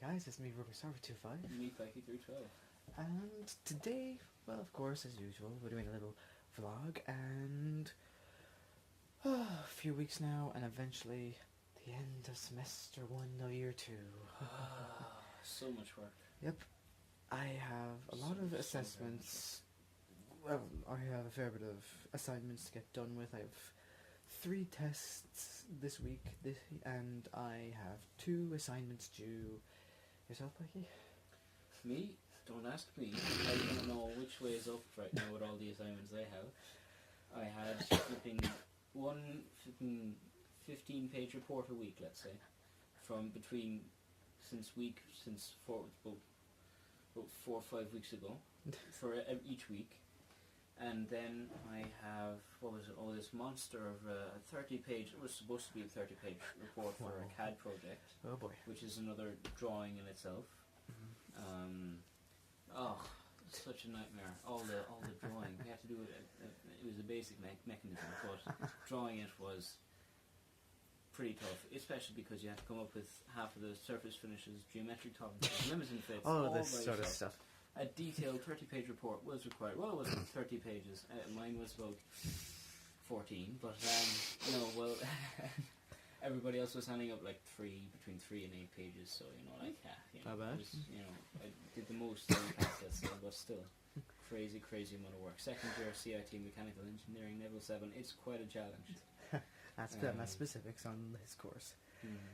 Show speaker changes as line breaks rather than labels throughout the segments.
guys, it's me, RubiksSolver25
Me, Pykey312.
and today, well, of course, as usual, we're doing a little vlog, and a few weeks now, and eventually the end of semester 1 of year 2.
So much work.
Yep, I have a lot of assessments. Well, I have a fair bit of assignments to get done with. I have 3 tests this week, and I have 2 assignments due. Yourself, Pykey?
Me? Don't ask me. I don't know which way is up right now with all the assignments I have. I had flipping 15-page report a week, let's say, since 4 or 5 weeks ago, for each week. And then I have, this monster of a 30-page, it was supposed to be a 30-page report for a CAD project.
Oh boy.
Which is another drawing in itself. Such a nightmare. All the drawing. We had to do it, it was a basic mechanism, but drawing it was pretty tough, especially because you had to come up with half of the surface finishes, geometric tolerances, limits and fits,
all this sort of stuff.
A detailed 30-page report was required. Well, it wasn't 30 pages. Mine was about 14, but everybody else was handing up like between 3 and 8 pages. So
Not bad.
I did the most in let's say, but still, crazy amount of work. Second year CIT Mechanical Engineering Level 7. It's quite a challenge.
That's good. That's specifics on his course.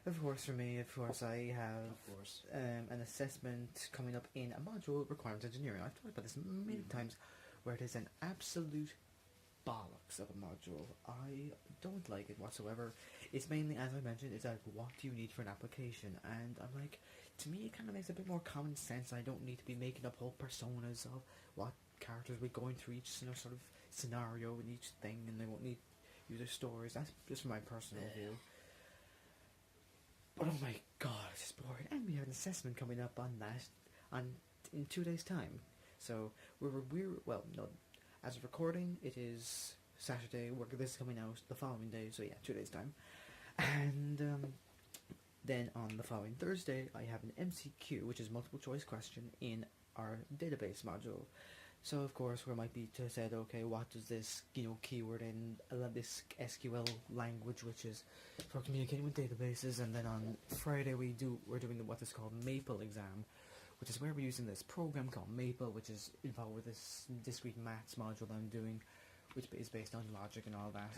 Of course, for me, I have an assessment coming up in a module, Requirements Engineering. I've talked about this many times, where it is an absolute bollocks of a module. I don't like it whatsoever. It's mainly, as I mentioned, it's like, what do you need for an application? And I'm like, to me, it kind of makes a bit more common sense. I don't need to be making up whole personas of what characters we're going through each sort of scenario in each thing, and they won't need user stories. That's just my personal view. But oh my god, it's just boring. And we have an assessment coming up on that in 2 days' time. So as of recording, it is Saturday. This is coming out the following day, so yeah, 2 days' time. And then on the following Thursday, I have an MCQ, which is multiple choice question in our database module. So of course, we might be to said, okay, what does this keyword in this SQL language, which is for communicating with databases. And then on Friday we're doing what is called Maple exam, which is where we're using this program called Maple, which is involved with this discrete maths module that I'm doing, which is based on logic and all that.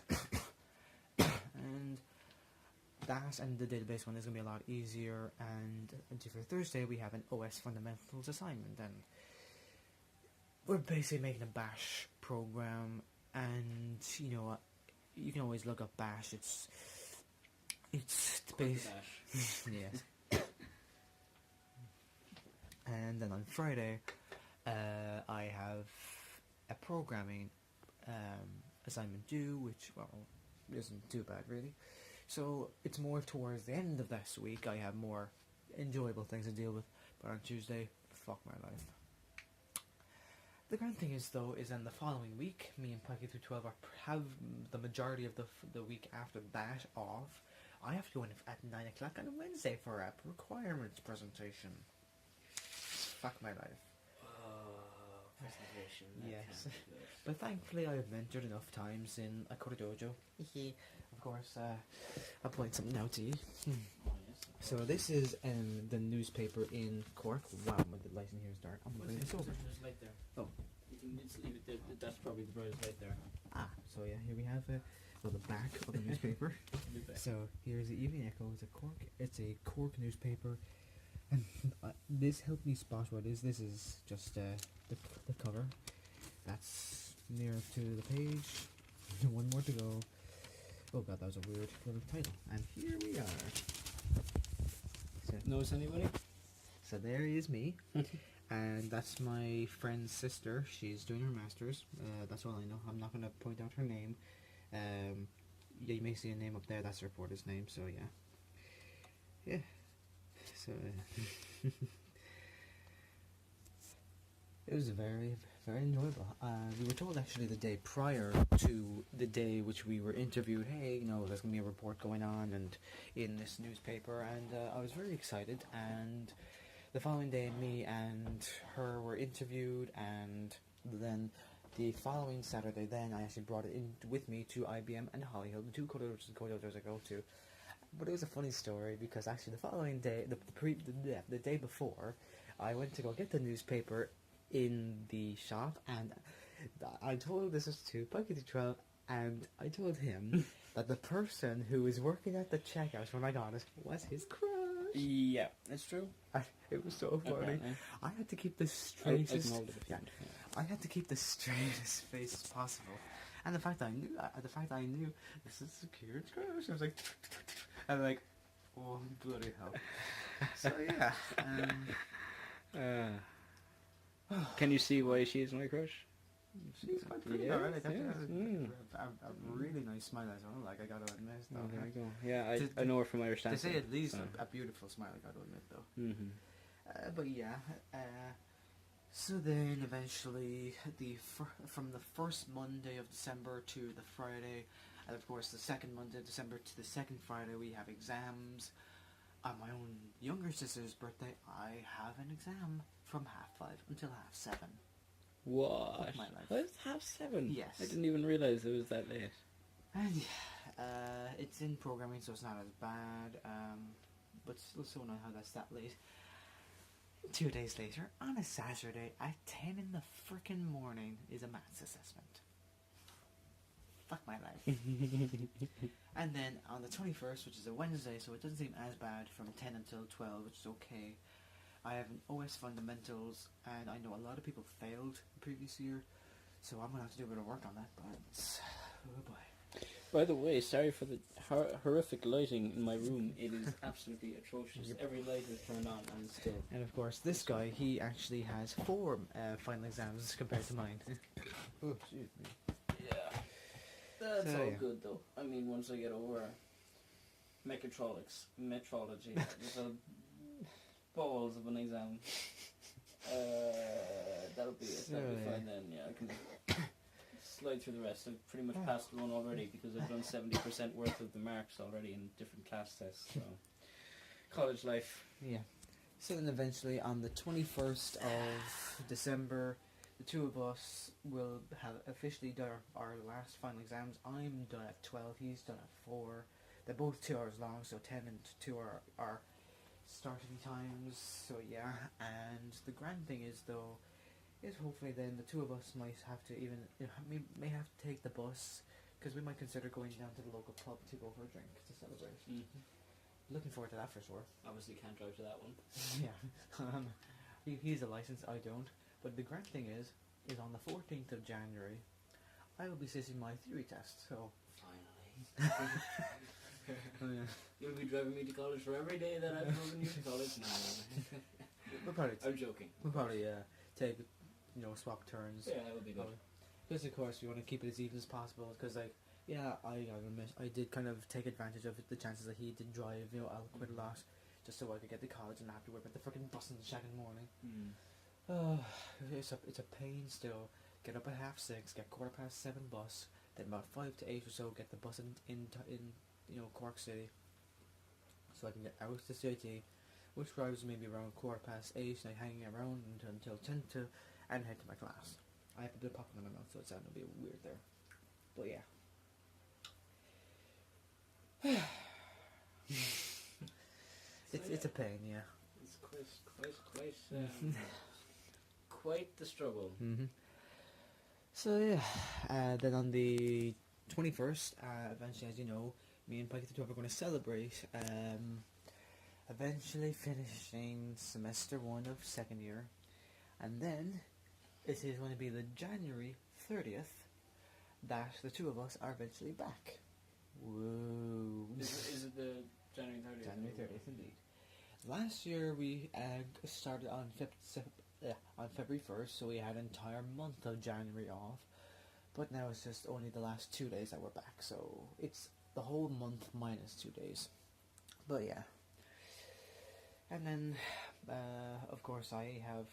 and the database one is going to be a lot easier. And for Thursday we have an OS fundamentals assignment, and we're basically making a bash program, and you can always look up bash. It's based yes. And then on Friday, I have a programming assignment due, which isn't too bad really. So it's more towards the end of this week. I have more enjoyable things to deal with, but on Tuesday, fuck my life. The grand thing is, though, is in the following week, me and Pykey312 have the majority of the week after that off. I have to go in at 9 o'clock on a Wednesday for a requirements presentation. Fuck my life.
Presentation.
Yes. But thankfully I have mentored enough times in a Dojo. Of course, I'll point something out to you. So this is the newspaper in Cork. Wow, the light in here is dark. I'm going to bring this over.
There's light there.
Oh.
You can just leave it there. That's probably the brightest light there.
So yeah, here we have the back of the newspaper. So here's the Evening Echo. It's a Cork newspaper, and this helped me spot what it is. This is just the cover. That's near to the page. One more to go. Oh god, that was a weird little title. And here we are.
Knows anybody?
So there is me, and that's my friend's sister. She's doing her master's. That's all I know. I'm not going to point out her name. Yeah, you may see a name up there. That's her reporter's name. So yeah. So it was a very Very enjoyable. We were told actually the day prior to the day which we were interviewed, hey, you know, there's going to be a report going on and in this newspaper, and I was very excited. And the following day, me and her were interviewed, and then the following Saturday, then I actually brought it in with me to IBM and Hollyhill, the two co-editors I go to. But it was a funny story because actually the following day, the day before, I went to go get the newspaper in the shop, and I told this to Pykey312, and I told him that the person who was working at the checkout when I got it was his crush.
Yeah, that's true.
It was so funny.
Apparently.
I had to keep the straightest.
Yeah.
I had to keep the straightest face as possible, and the fact that I knew this is Kieran's crush, I was like, I'm like, oh bloody hell. So yeah.
Can you see why she is my crush?
She's quite pretty,
Yes,
alright.
yes,
A really nice smile as well. Like I gotta admit.
Oh, there we go. Yeah, I know her from Irish
To
dancing.
say at least
so.
a beautiful smile, I gotta admit though.
Mm-hmm.
But yeah. So then eventually from the first Monday of December to the Friday, and of course the second Monday of December to the second Friday, we have exams. On my own younger sister's birthday, I have an exam from 5:30 until 7:30.
What?
Fuck my life.
What? 7:30?
Yes.
I didn't even realise it was that late.
And it's in programming, so it's not as bad. But still so annoying how that's that late. 2 days later, on a Saturday at 10 in the frickin' morning, is a maths assessment. Fuck my life. And then on the 21st, which is a Wednesday, so it doesn't seem as bad, from 10 until 12, which is okay. I have an OS fundamentals, and I know a lot of people failed the previous year, so I'm gonna have to do a bit of work on that. But oh boy.
By the way, sorry for the horrific lighting in my room. It is absolutely atrocious. Every light is turned on and still.
And of course, this guy, he actually has 4 final exams compared to mine. Oh, excuse me.
Yeah. That's
So,
all
yeah.
good though. I mean, once I get over metrology, there's a balls of an exam. That'll be it. That'll be fine then. Yeah, I can slide through the rest. I've pretty much passed one already because I've done 70% worth of the marks already in different class tests. So, college life.
Yeah. So then eventually on the 21st of December, the two of us will have officially done our last final exams. I'm done at 12, he's done at 4. They're both 2 hours long, so 10 and 2 are our starting times. So yeah, and the grand thing is though, is hopefully then the two of us might have to even, may have to take the bus, because we might consider going down to the local pub to go for a drink to celebrate. Looking forward to that for sure.
Obviously can't drive to that one.
Yeah. He's a license, I don't. But the great thing is on the 14th of January, I will be sitting my theory test, so...
Finally. You'll be driving me to college for every day that I've driven you to college? No.
We'll probably...
I'm joking.
We'll probably take, swap turns.
Yeah, that would be good.
Because of course we want to keep it as even as possible, because like, yeah, I admit, I did kind of take advantage of the chances that he did drive, I'll quit a lot, just so I could get to college and not have to worry about the freaking bus in the second morning. It's a pain still. Get up at 6:30, get 7:15 bus, then about 5 to 8 or so get the bus in Cork City, so I can get out to the city, which drives maybe around 8:15, and I'm hanging around until 10 to, and head to my class. I have a bit of popcorn in my mouth, so it's going to be weird there, but yeah. It's a pain, yeah.
It's quite the struggle.
So yeah, then on the 21st, eventually, as you know, me and Pykey312 are going to celebrate eventually finishing semester 1 of second year, and then it is going to be the January 30th that the two of us are eventually back. Whoa!
Is it the January 30th?
January 30th, indeed. Last year we started on February 1st, so we had an entire month of January off. But now it's just only the last 2 days that we're back, so it's the whole month minus 2 days. But yeah. And then, of course, I have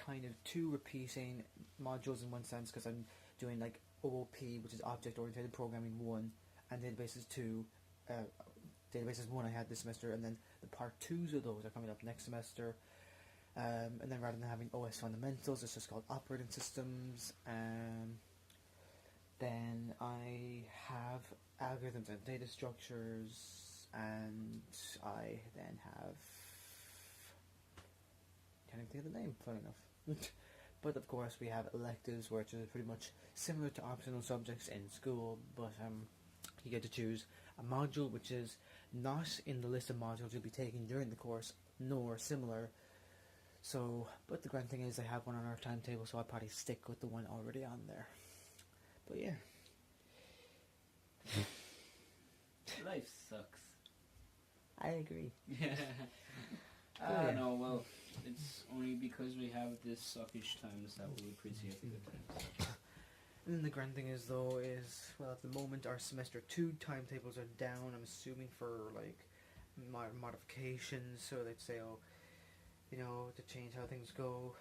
kind of two repeating modules in one sense, because I'm doing like OOP, which is Object Oriented Programming 1, and Databases 2. Databases 1 I had this semester, and then the part 2s of those are coming up next semester. And then rather than having OS Fundamentals, it's just called Operating Systems. Then I have Algorithms and Data Structures, and I then have... can't even think of the name, funny enough. But of course we have electives, which are pretty much similar to optional subjects in school, but you get to choose a module which is not in the list of modules you'll be taking during the course, nor similar. So, but the grand thing is they have one on our timetable, so I'll probably stick with the one already on there. But yeah.
Life sucks.
I agree.
No, well, it's only because we have this suckish times that we appreciate the good times.
And then the grand thing is, though, well, at the moment our semester 2 timetables are down, I'm assuming for, like, modifications, so they'd say, oh, you know, to change how things go.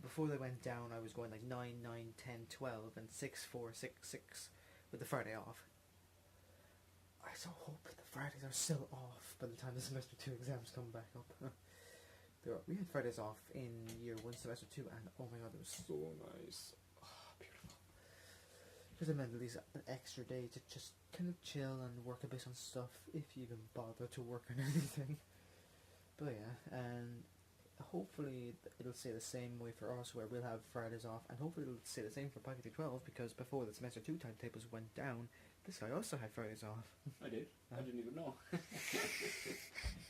Before they went down, I was going like 9, 9, 10, 12, and 6, 4, 6, 6, with the Friday off. I so hope the Fridays are still off by the time the semester 2 exams come back up. We had Fridays off in year 1, semester 2, and oh my god, it was so nice. Because it meant at least an extra day to just kind of chill and work a bit on stuff, if you even bother to work on anything. But yeah, and hopefully it'll stay the same way for us, where we'll have Fridays off, and hopefully it'll stay the same for Pykey312, because before the semester 2 timetables went down, this guy also had Fridays off.
I did. I didn't even know.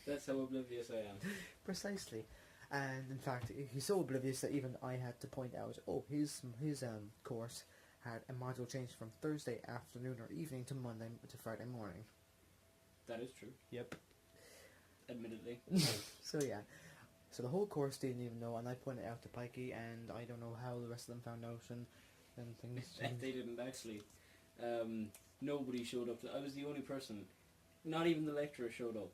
That's how oblivious I am.
Precisely. And in fact, he's so oblivious that even I had to point out, oh, his course had a module change from Thursday afternoon or evening to Monday to Friday morning.
That is true.
Yep.
Admittedly.
So yeah. So the whole course didn't even know, and I pointed it out to Pykey, and I don't know how the rest of them found out, and things changed.
They didn't actually. Nobody showed up. I was the only person. Not even the lecturer showed up.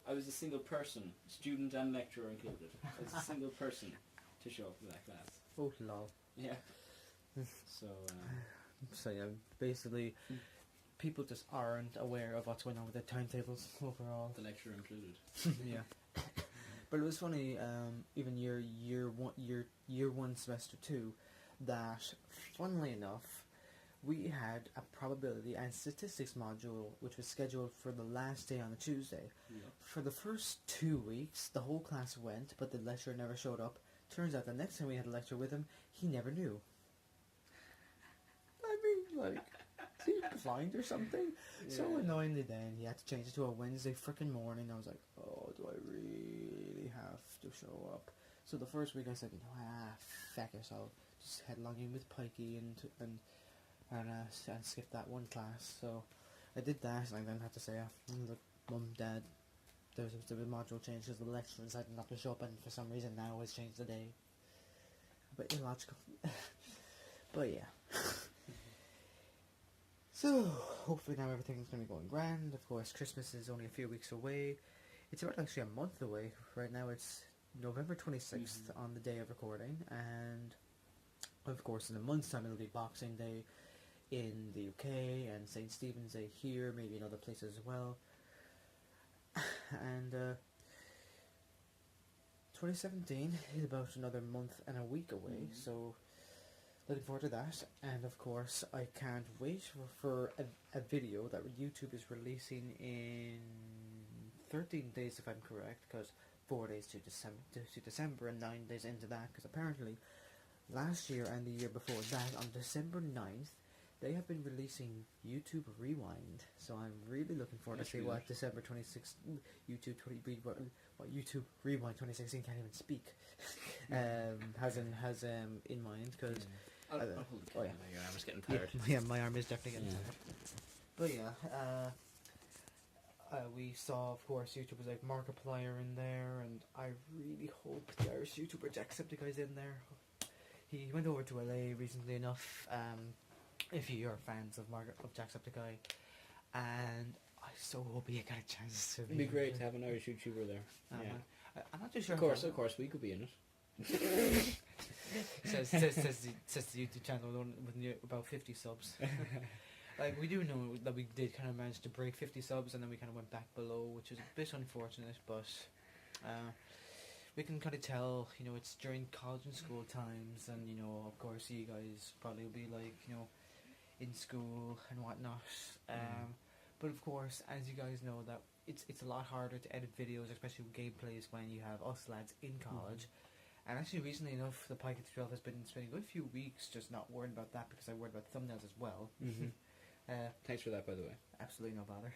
I was a single person, student and lecturer included. I was a single person to show up for that class.
Oh, lol.
Yeah.
So yeah, basically, people just aren't aware of what's going on with their timetables overall.
The lecturer included.
Yeah. But it was funny, even year one semester 2, that funnily enough, we had a probability and statistics module which was scheduled for the last day on a Tuesday.
Yeah.
For the first 2 weeks, the whole class went, but the lecturer never showed up. Turns out the next time we had a lecture with him, he never knew. I mean, like, is he blind or something? Yeah. So annoyingly then, he had to change it to a Wednesday frickin' morning. I was like, oh, do I really have to show up? So the first week I said, feck it, I'll just headlong in with Pykey and skip that one class. So I did that, and I then had to say, look, Mum, Dad, there was a module change because the lecturer decided not to show up, and for some reason now has changed the day. A bit illogical. But yeah. So, hopefully now everything's going to be going grand. Of course, Christmas is only a few weeks away. It's about actually a month away. Right now it's November 26th on the day of recording, and of course in a month's time it'll be Boxing Day in the UK and St. Stephen's Day here, maybe in other places as well. And 2017 is about another month and a week away, so looking forward to that. And of course I can't wait for a video that YouTube is releasing in 13 days if I'm correct, because 4 days to December and 9 days into that, because apparently last year and the year before that, on December 9th, they have been releasing YouTube Rewind. So I'm really looking forward to see what December 26th, what YouTube Rewind 2016 can't even speak, has in mind, because
I'll hold the camera. Your arm is getting tired.
Yeah, my arm is definitely getting tired. But yeah, we saw, of course, YouTubers like Markiplier in there, and I really hope the Irish YouTuber Jacksepticeye's in there. He went over to LA recently enough, if you're fans of Jacksepticeye, and I so hope he got a chance to
It'd be great to have an Irish YouTuber there. Yeah.
I'm not too sure.
Of course, we could be in it.
says the YouTube channel with about 50 subs. Like, we do know that we did kind of manage to break 50 subs, and then we kind of went back below, which is a bit unfortunate, but we can kind of tell, you know, it's during college and school times, and, you know, of course you guys probably will be like, you know, in school and whatnot. But of course, as you guys know, that it's a lot harder to edit videos, especially with gameplays, when you have us lads in college. And actually, recently enough, the Pykey312 has been spending a good few weeks just not worrying about that, because I worried about thumbnails as well.
Thanks for that, by the way.
Absolutely no bother.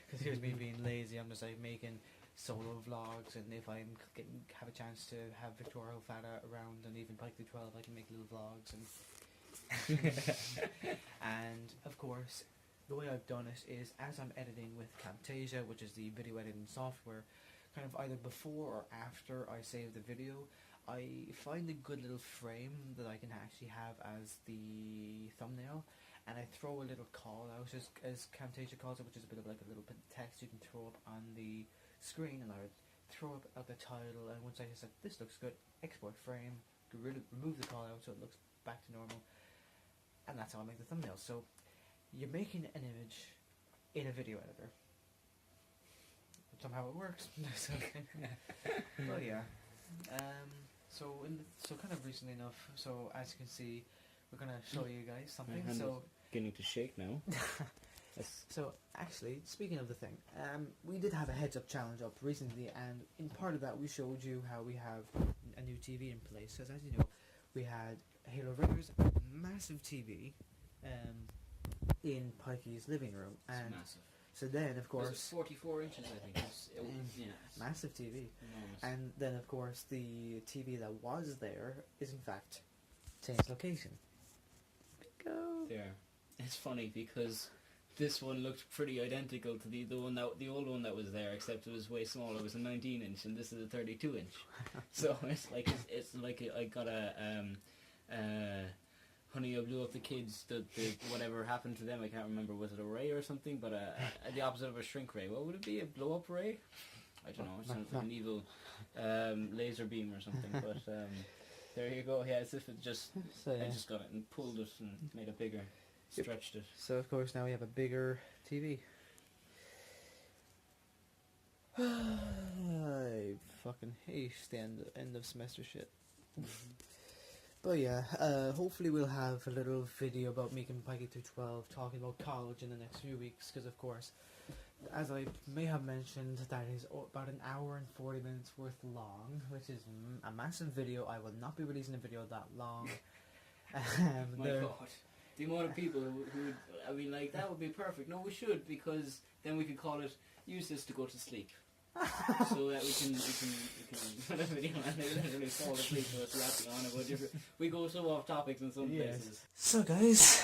Because here's me being lazy. I'm just like making solo vlogs, and if I have a chance to have Victoria Fada around, and even Pykey312, I can make little vlogs. And of course, the way I've done it is, as I'm editing with Camtasia, which is the video editing software, kind of either before or after I save the video, I find a good little frame that I can actually have as the thumbnail, and I throw a little call out, as Camtasia calls it, which is a bit of like a little bit of text you can throw up on the screen, and I would throw up at the title, and once I just said, this looks good, export frame, remove the call out so it looks back to normal, and that's how I make the thumbnail. So you're making an image in a video editor. Somehow it works. Well, yeah. So kind of recently enough. So as you can see, we're gonna show you guys something.
My hand
So
is beginning to shake now.
so actually, speaking of the thing, we did have a heads up challenge up recently, and in part of that, we showed you how we have a new TV in place. Because as you know, we had Halo Raiders, massive TV, in Pikey's living room, and
It's massive.
so then of course.
Was it 44 inches, I think. Yeah.
Massive TV.
Enormous.
And then, of course, the TV that was there is, in fact, changed location. Bingo!
There. It's funny because this one looked pretty identical to the old one that was there, except it was way smaller. It was a 19-inch, and this is a 32-inch. So it's like I got a Honey, I Blew Up the Kids. The whatever happened to them, I can't remember. Was it a ray or something? But the opposite of a shrink ray. What would it be? A blow up ray? I don't know. It sounds like an evil laser beam or something. But there you go. Yeah, as if it just I just got it and pulled it and made it bigger, stretched it.
So of course now we have a bigger TV. I fucking hate the end of semester shit. But yeah, hopefully we'll have a little video about me and Pykey312 talking about college in the next few weeks, because of course, as I may have mentioned, that is about an hour and 40 minutes worth long, which is a massive video. I will not be releasing a video that long.
My God. The amount of people who would, I mean, like, that would be perfect. No, we should, because then we could call it, use this to go to sleep. So that we can put a video and they literally fall asleep to us rapping on about different. We go so off topics in some places.
So guys,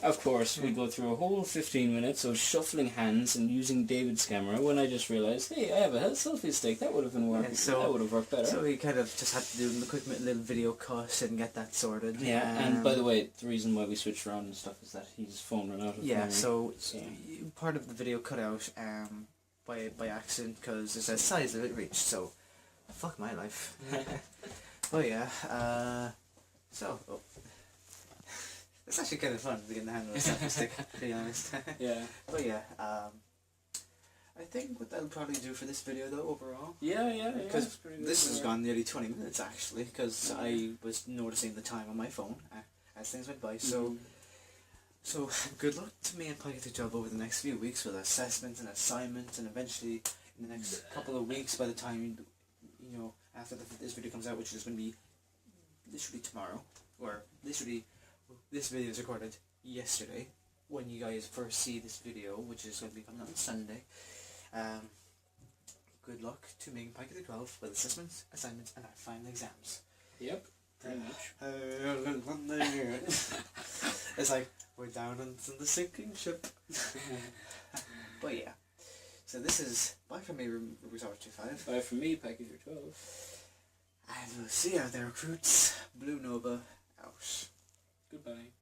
of course, we go through a whole 15 minutes of shuffling hands and using David's camera when I just realised, hey, I have a selfie stick. That would have been working.
So
that would have worked better.
So we kind of just had to do a quick little video cut and get that sorted.
Yeah, and by the way, the reason why we switched around and stuff is that his phone ran out of memory.
So part of the video cut out by accident, because it says size limit reached, so fuck my life. But yeah, it's actually kind of fun to get in the hand of a selfie stick, to be honest.
Yeah.
But yeah, I think what that'll probably do for this video though, overall.
Yeah.
Because this has gone nearly 20 minutes actually, because I was noticing the time on my phone as things went by, so... So, good luck to me and Pykey312 over the next few weeks with assessments and assignments, and eventually in the next couple of weeks, by the time, you know, after this video comes out, which is going to be literally tomorrow, or literally, this video is recorded yesterday, when you guys first see this video, which is going to be coming out on Sunday. Good luck to me and Pykey312 with assessments, assignments, and our final exams.
Yep, pretty much.
It's like, we're down on the sinking ship. But yeah. So this is bye from me, RubiksSolver25.
Bye from me, Pykey312.
And we'll see you out there, recruits. Blue Nova out.
Goodbye.